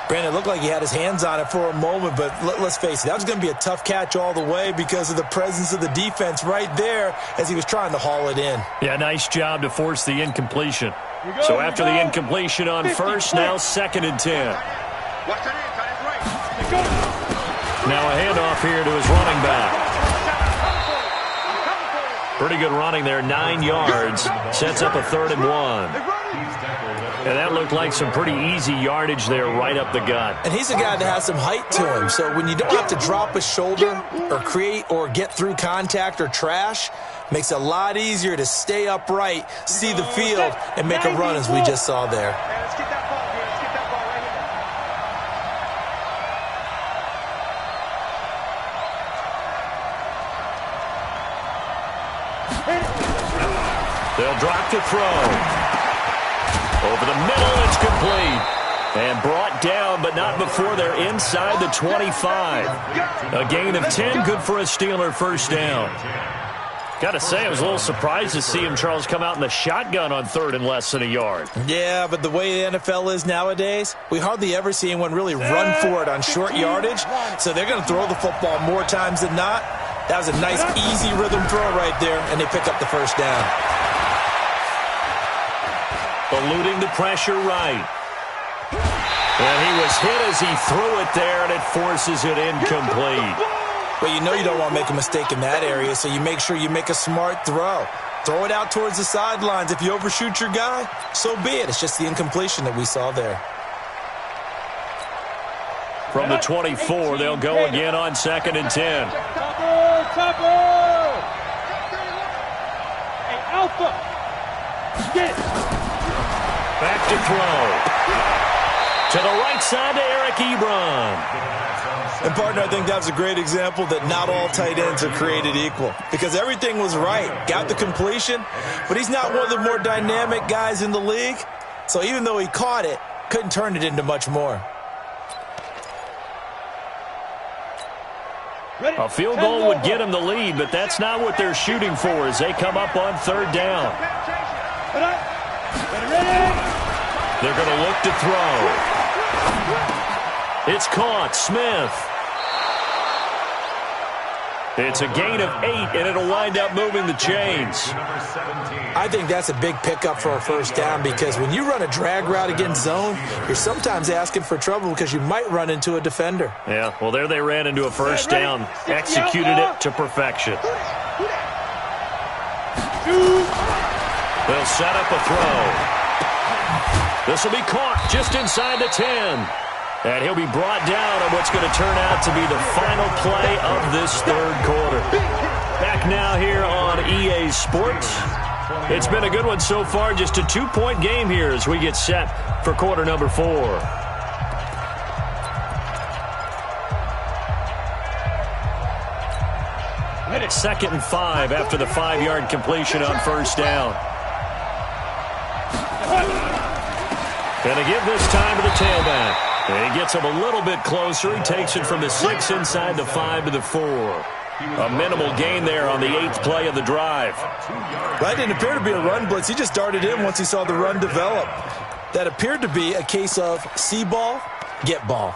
Brandon, it looked like he had his hands on it for a moment, but let's face it, that was going to be a tough catch all the way because of the presence of the defense right there as he was trying to haul it in. Yeah, nice job to force the incompletion. So after the incompletion on 1st, now 2nd and 10. Now a handoff here to his running back. Pretty good running there, 9 yards. Sets up a 3rd and 1. And that looked like some pretty easy yardage there right up the gut. And he's a guy that has some height to him, so when you don't have to drop a shoulder or create or get through contact or trash, makes it a lot easier to stay upright, see the field, and make a run as we just saw there. They'll drop to throw. Over the middle, it's complete. And brought down, but not before they're inside the 25. A gain of 10, good for a Steeler 1st down. Got to say, I was a little surprised to see him, Charles, come out in the shotgun on 3rd and less than a yard. Yeah, but the way the NFL is nowadays, we hardly ever see anyone really run for it on short yardage. So they're going to throw the football more times than not. That was a nice, easy rhythm throw right there, and they pick up the 1st down. Eluding the pressure right. And he was hit as he threw it there, and it forces it incomplete. But you know you don't want to make a mistake in that area, so you make sure you make a smart throw. Throw it out towards the sidelines. If you overshoot your guy, so be it. It's just the incompletion that we saw there. From the 24, they'll go again on 2nd and 10. Topper! Hey, Alpha! Get it! Back to throw. To the right side to Eric Ebron. And, partner, I think that was a great example that not all tight ends are created equal. Because everything was right. Got the completion, but he's not one of the more dynamic guys in the league. So even though he caught it, couldn't turn it into much more. A field goal would get him the lead, but that's not what they're shooting for as they come up on 3rd down. They're going to look to throw. It's caught. Smith. It's a gain of 8, and it'll wind up moving the chains. I think that's a big pickup for a first down because when you run a drag route against zone, you're sometimes asking for trouble because you might run into a defender. Yeah, well, there they ran into a first down, executed it to perfection. They'll set up a throw. This will be caught just inside the 10. And he'll be brought down on what's going to turn out to be the final play of this third quarter. Back now here on EA Sports. It's been a good one so far. Just a 2-point game here as we get set for quarter number 4. Second and 5 after the 5-yard completion on first down. Going to give this time to the tailback. He gets him a little bit closer. He takes it from the 6 inside the 5 to the 4. A minimal gain there on the 8th play of the drive. That didn't appear to be a run blitz. He just darted in once he saw the run develop. That appeared to be a case of see ball, get ball.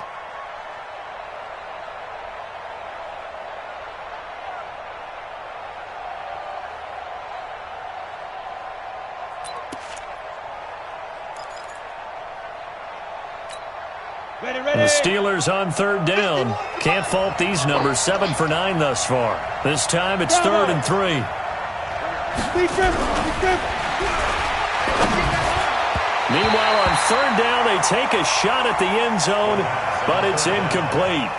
The Steelers on third down. Can't fault these numbers. 7 for 9 thus far. This time it's 3rd and 3. Meanwhile, on third down, they take a shot at the end zone, but it's incomplete.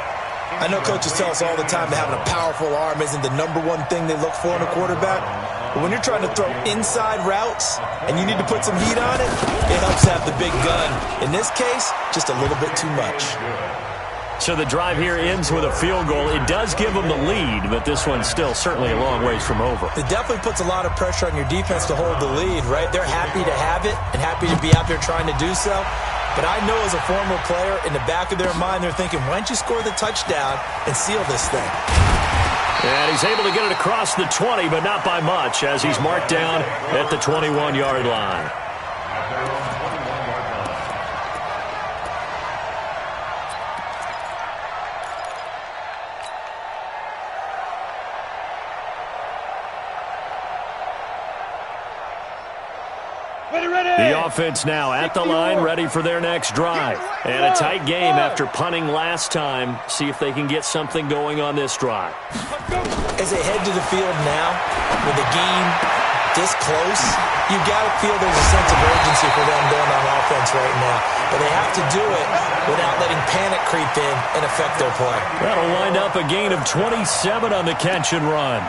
I know coaches tell us all the time that having a powerful arm isn't the #1 thing they look for in a quarterback. But when you're trying to throw inside routes and you need to put some heat on it, it helps have the big gun. In this case, just a little bit too much. So the drive here ends with a field goal. It does give them the lead, but this one's still certainly a long ways from over. It definitely puts a lot of pressure on your defense to hold the lead, right? They're happy to have it and happy to be out there trying to do so. But I know as a former player, in the back of their mind, they're thinking, why don't you score the touchdown and seal this thing? And he's able to get it across the 20, but not by much, as he's marked down at the 21-yard line. The offense now at the line, ready for their next drive. And a tight game after punting last time. See if they can get something going on this drive. As they head to the field now, with the game this close, you've got to feel there's a sense of urgency for them going on offense right now. But they have to do it without letting panic creep in and affect their play. That'll wind up a gain of 27 on the catch and run.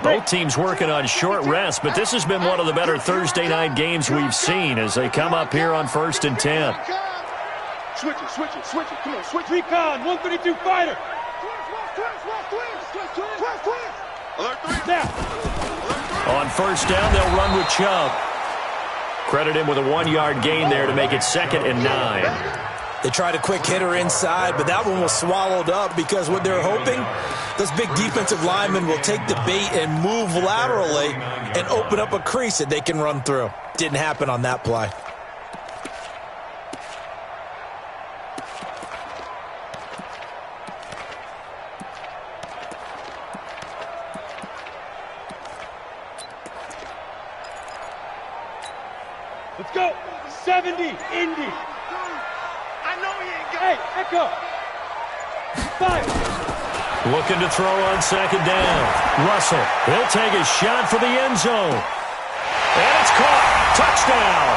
Both teams working on short rest, but this has been one of the better Thursday night games we've seen as they come up here on 1st and 10. Switch it. Come on, switch. Recon, 132 fighter. Alert 3. Now. On first down, they'll run with Chubb. Credit him with a 1-yard gain there to make it 2nd and 9. They tried a quick hitter inside, but that one was swallowed up because what they're hoping, those big defensive linemen will take the bait and move laterally and open up a crease that they can run through. Didn't happen on that play. Let's go. 70, Indy. Hey, Echo. 5. Looking to throw on 2nd down. Russell, he'll take a shot for the end zone. And it's caught. Touchdown.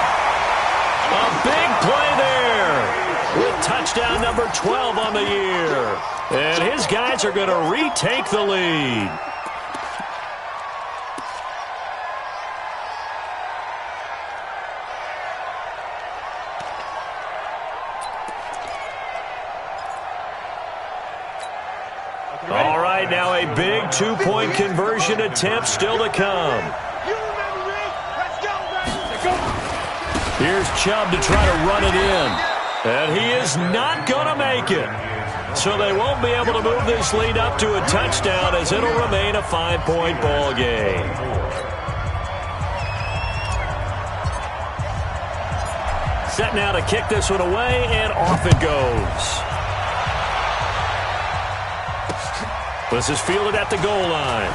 A big play there with touchdown number 12 on the year. And his guys are going to retake the lead. All right, now a big 2-point conversion attempt still to come. Here's Chubb to try to run it in. And he is not going to make it. So they won't be able to move this lead up to a touchdown as it'll remain a 5-point ball game. Set now to kick this one away, and off it goes. This is fielded at the goal line.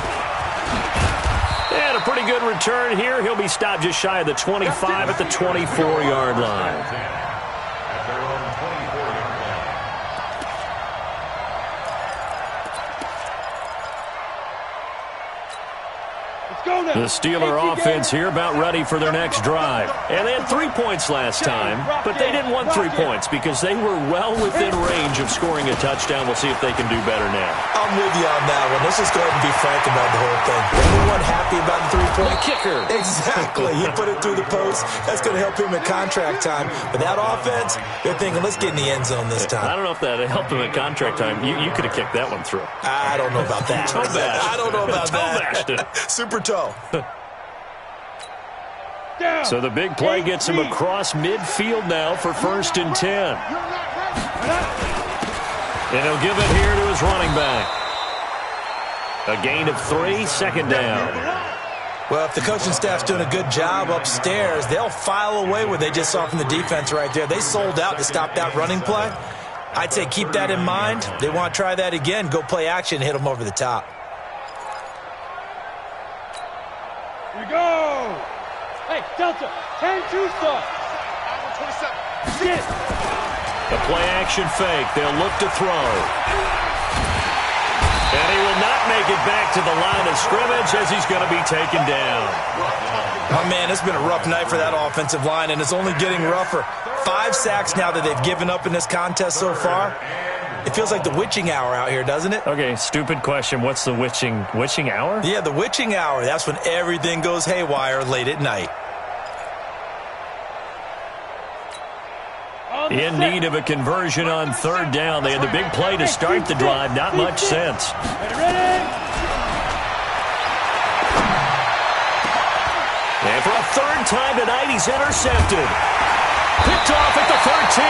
And a pretty good return here. He'll be stopped just shy of the 25 at the 24-yard line. The Steeler offense here about ready for their next drive. And they had 3 points last time, but they didn't want 3 points because they were well within range of scoring a touchdown. We'll see if they can do better now. I'm with you on that one. Let's just go ahead and be frank about the whole thing. Anyone happy about the 3-point kicker? Exactly. He put it through the post. That's going to help him at contract time. But that offense, they're thinking, let's get in the end zone this time. I don't know if that helped him at contract time. You could have kicked that one through. I don't know about that. I don't know about that. Super toe. So the big play gets him across midfield now for 1st and 10. And he'll give it here to his running back. A gain of 3, 2nd down. Well, if the coaching staff's doing a good job upstairs, they'll file away what they just saw from the defense right there. They sold out to stop that running play. I'd say keep that in mind. They want to try that again. Go play action, hit them over the top. Here we go. Hey, Delta, 10-2 start. 27. Get. The play-action fake. They'll look to throw. And he will not make it back to the line of scrimmage as he's going to be taken down. Oh, man, it's been a rough night for that offensive line, and it's only getting rougher. 5 sacks now that they've given up in this contest so far. It feels like the witching hour out here, doesn't it? Okay, stupid question. What's the witching hour? Yeah, the witching hour. That's when everything goes haywire late at night. In need of a conversion on 3rd down. They had the big play to start the drive. Not much sense. And for a 3rd time tonight, he's intercepted. Picked off at the 13.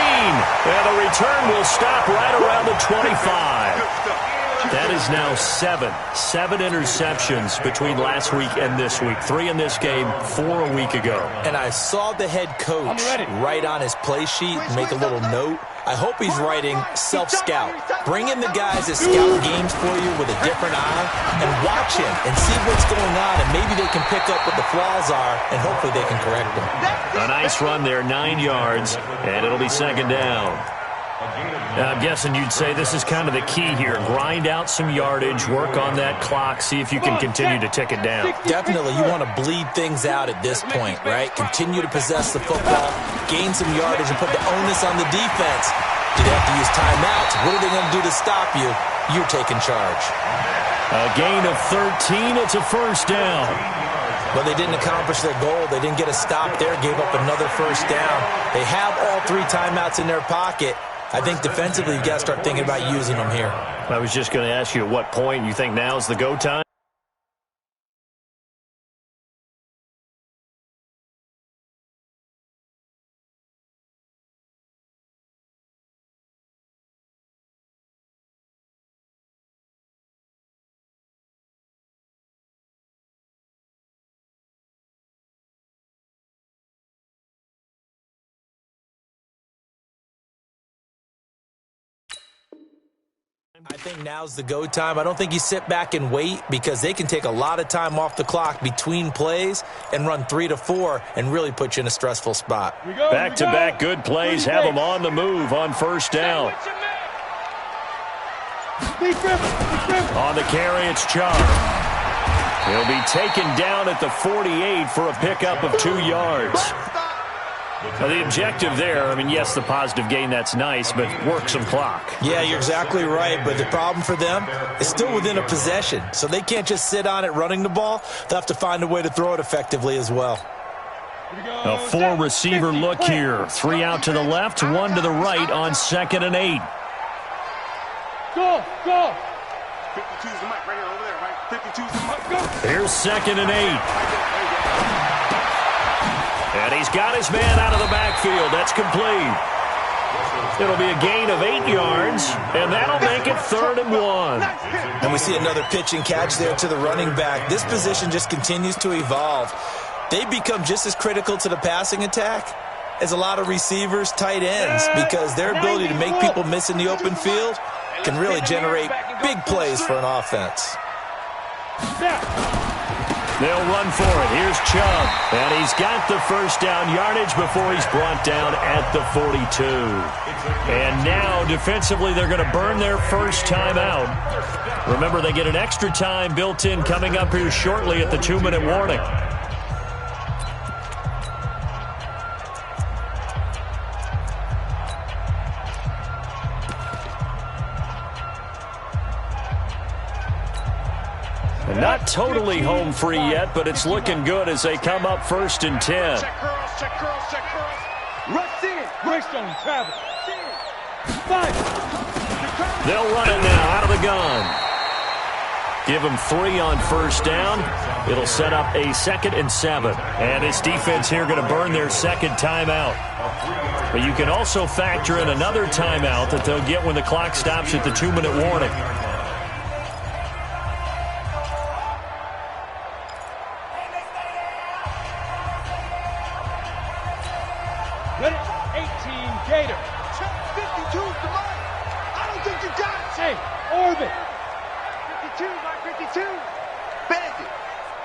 And the return will stop right around the 25. That is now 7 interceptions between last week and this week. 3 in this game, 4 a week ago. And I saw the head coach write on his play sheet, make a little note. I hope he's writing self-scout. Bring in the guys that scout games for you with a different eye and watch him and see what's going on, and maybe they can pick up what the flaws are, and hopefully they can correct them. A nice run there, 9 yards, and it'll be 2nd down. I'm guessing you'd say this is kind of the key here. Grind out some yardage, work on that clock, see if you can continue to tick it down. Definitely, you want to bleed things out at this point, right? Continue to possess the football, gain some yardage, and put the onus on the defense. Do they have to use timeouts? What are they going to do to stop you? You're taking charge. A gain of 13. It's a 1st down. Well, they didn't accomplish their goal. They didn't get a stop there, gave up another 1st down. They have all 3 timeouts in their pocket. I think defensively, you've got to start thinking about using them here. I was just going to ask you at what point you think now is the go time. I think now's the go time. I don't think you sit back and wait because they can take a lot of time off the clock between plays and run 3 to 4 and really put you in a stressful spot. Back-to-back good plays have them on the move on 1st down. On the carry, it's Chark. He'll be taken down at the 48 for a pickup of 2 yards. Now, the objective there, I mean, yes, the positive gain, that's nice, but work some clock. Yeah, you're exactly right, but the problem for them is still within a possession, so they can't just sit on it running the ball. They'll have to find a way to throw it effectively as well. A 4-receiver look here. 3 out to the left, 1 to the right on 2nd and 8. Go! 52's the mic right here over there, right? 52's the mic. Go! Here's 2nd and 8. And he's got his man out of the backfield. That's complete. It'll be a gain of 8 yards, and that'll make it 3rd and 1. And we see another pitch and catch there to the running back. This position just continues to evolve. They become just as critical to the passing attack as a lot of receivers, tight ends, because their ability to make people miss in the open field can really generate big plays for an offense. They'll run for it. Here's Chubb. And he's got the first down yardage before he's brought down at the 42. And now, defensively, they're going to burn their first timeout. Remember, they get an extra time built in coming up here shortly at the 2-minute warning. Not totally home free yet, but it's looking good as they come up 1st and 10. Check curls, check curls, check curls. Rush in. Greystone, travel. 5. They'll run it now out of the gun. Give them 3 on first down. It'll set up a 2nd and 7. And this defense here going to burn their second timeout. But you can also factor in another timeout that they'll get when the clock stops at the 2-minute warning. Ready? 18, Gator. Check 52 to Mike. I don't think you got it. Hey, Orbit. 52, Mike, 52. Bandit.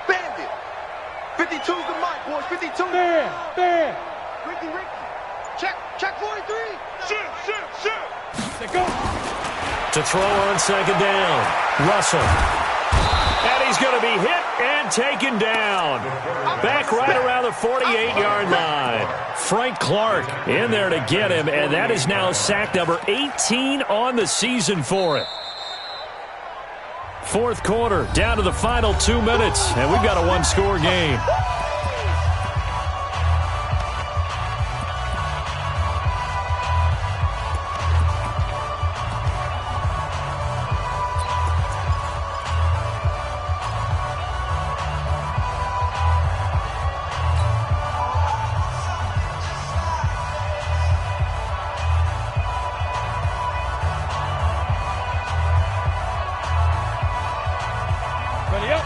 Bandit. 52's the Mike, boys. 52. Bam. Ricky. Check 43. Shoot. They go. To throw on second down. Russell. And he's going to be hit and taken down. Back right around the 48-yard line. Frank Clark in there to get him, and that is now sack number 18 on the season for it. Fourth quarter, down to the final 2 minutes, and we've got a one-score game.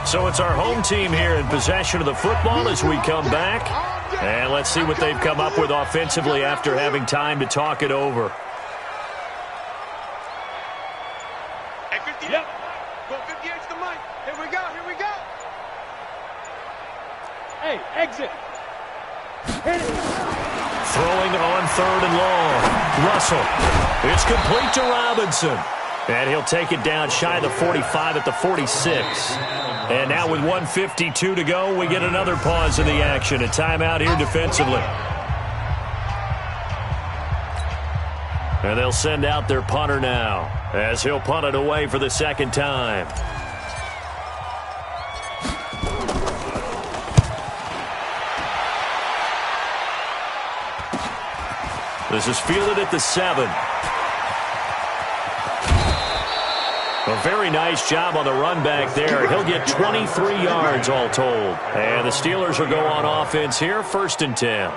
So it's our home team here in possession of the football as we come back. And let's see what they've come up with offensively after having time to talk it over. Hey, 58. Yep. Go 58's the Mike. Here we go. Hey, exit. Hit it. Throwing on 3rd and long. Russell. It's complete to Robinson. And he'll take it down shy of the 45 at the 46. And now with 1:52 to go, we get another pause in the action. A timeout here defensively. And they'll send out their punter now as he'll punt it away for the second time. This is fielded at the 7. A very nice job on the run back there. He'll get 23 yards all told. And the Steelers will go on offense here, 1st and 10.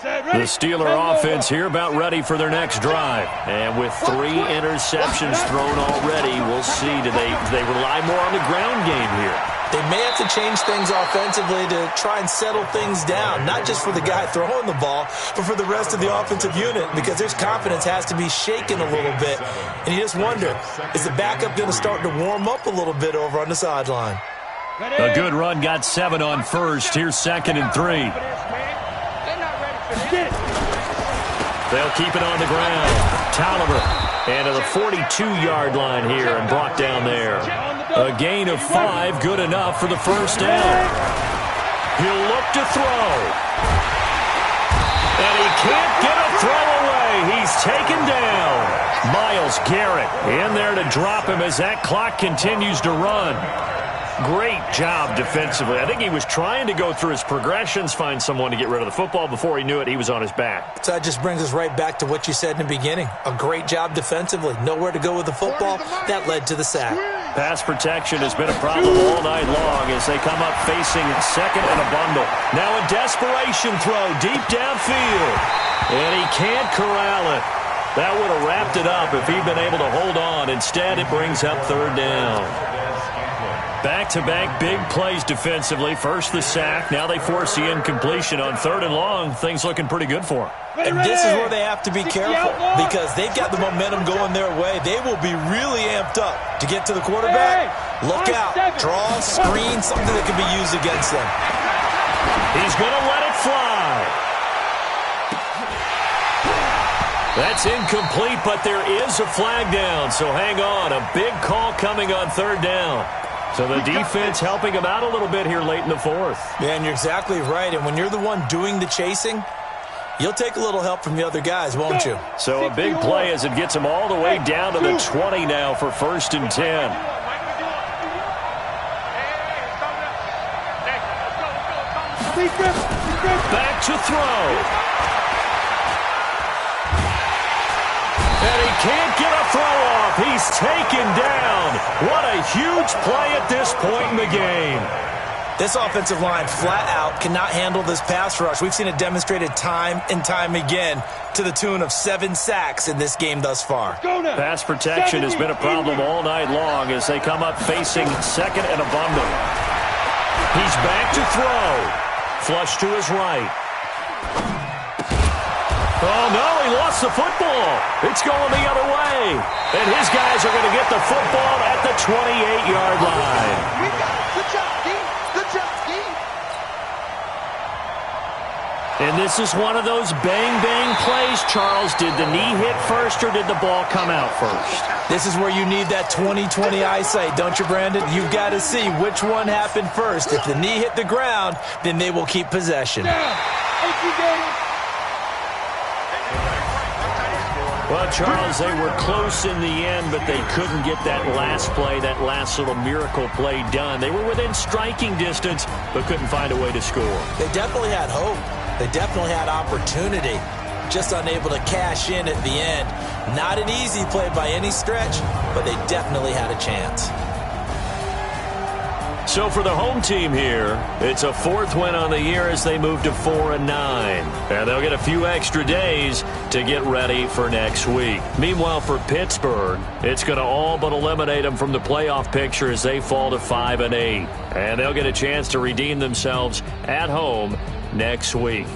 The Steeler offense here about ready for their next drive. And with 3 interceptions thrown already, we'll see. Do they rely more on the ground game here? They may have to change things offensively to try and settle things down, not just for the guy throwing the ball, but for the rest of the offensive unit, because their confidence has to be shaken a little bit. And you just wonder, is the backup going to start to warm up a little bit over on the sideline? A good run got 7 on first. Here's 2nd and 3. They'll keep it on the ground. Tolliver. And to the 42-yard line here and brought down there. A gain of 5, good enough for the first down. He'll look to throw. And he can't get a throw away. He's taken down. Myles Garrett in there to drop him as that clock continues to run. Great job defensively. I think he was trying to go through his progressions, find someone to get rid of the football. Before he knew it, he was on his back. So that just brings us right back to what you said in the beginning. A great job defensively. Nowhere to go with the football. That led to the sack. Pass protection has been a problem all night long as they come up facing 2nd and a bundle. Now a desperation throw deep downfield. And he can't corral it. That would have wrapped it up if he'd been able to hold on. Instead, it brings up 3rd down. Back-to-back big plays defensively. First the sack. Now they force the incompletion on 3rd and long. Things looking pretty good for them. And this is where they have to be careful because they've got the momentum going their way. They will be really amped up to get to the quarterback. Look out. Draw, screen, something that can be used against them. He's going to let it fly. That's incomplete, but there is a flag down, so hang on. A big call coming on 3rd down. So the defense helping him out a little bit here late in the 4th. Yeah, and you're exactly right. And when you're the one doing the chasing, you'll take a little help from the other guys, won't you? So a big play as it gets him all the way down to the 20 now for 1st and 10. Back to throw. And he can't get a throw off. He's taken down. What a huge play at this point in the game. This offensive line flat out cannot handle this pass rush. We've seen it demonstrated time and time again to the tune of 7 sacks in this game thus far. Pass protection has been a problem all night long as they come up facing 2nd and a bundle. He's back to throw. Flush to his right. Oh, no, he lost the football. It's going the other way. And his guys are going to get the football at the 28-yard line. We got it. Good job, Dean. Good job, Dean. And this is one of those bang-bang plays, Charles. Did the knee hit first or did the ball come out first? This is where you need that 20/20 eyesight, don't you, Brandon? You've got to see which one happened first. If the knee hit the ground, then they will keep possession. Well, Charles, they were close in the end, but they couldn't get that last play, that last little miracle play done. They were within striking distance, but couldn't find a way to score. They definitely had hope. They definitely had opportunity. Just unable to cash in at the end. Not an easy play by any stretch, but they definitely had a chance. So for the home team here, it's a 4th win on the year as they move to 4-9. And they'll get a few extra days to get ready for next week. Meanwhile, for Pittsburgh, it's going to all but eliminate them from the playoff picture as they fall to 5-8. And they'll get a chance to redeem themselves at home next week.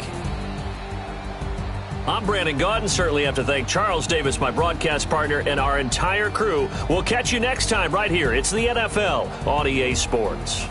I'm Brandon Gaudin. Certainly have to thank Charles Davis, my broadcast partner, and our entire crew. We'll catch you next time right here. It's the NFL on EA Sports.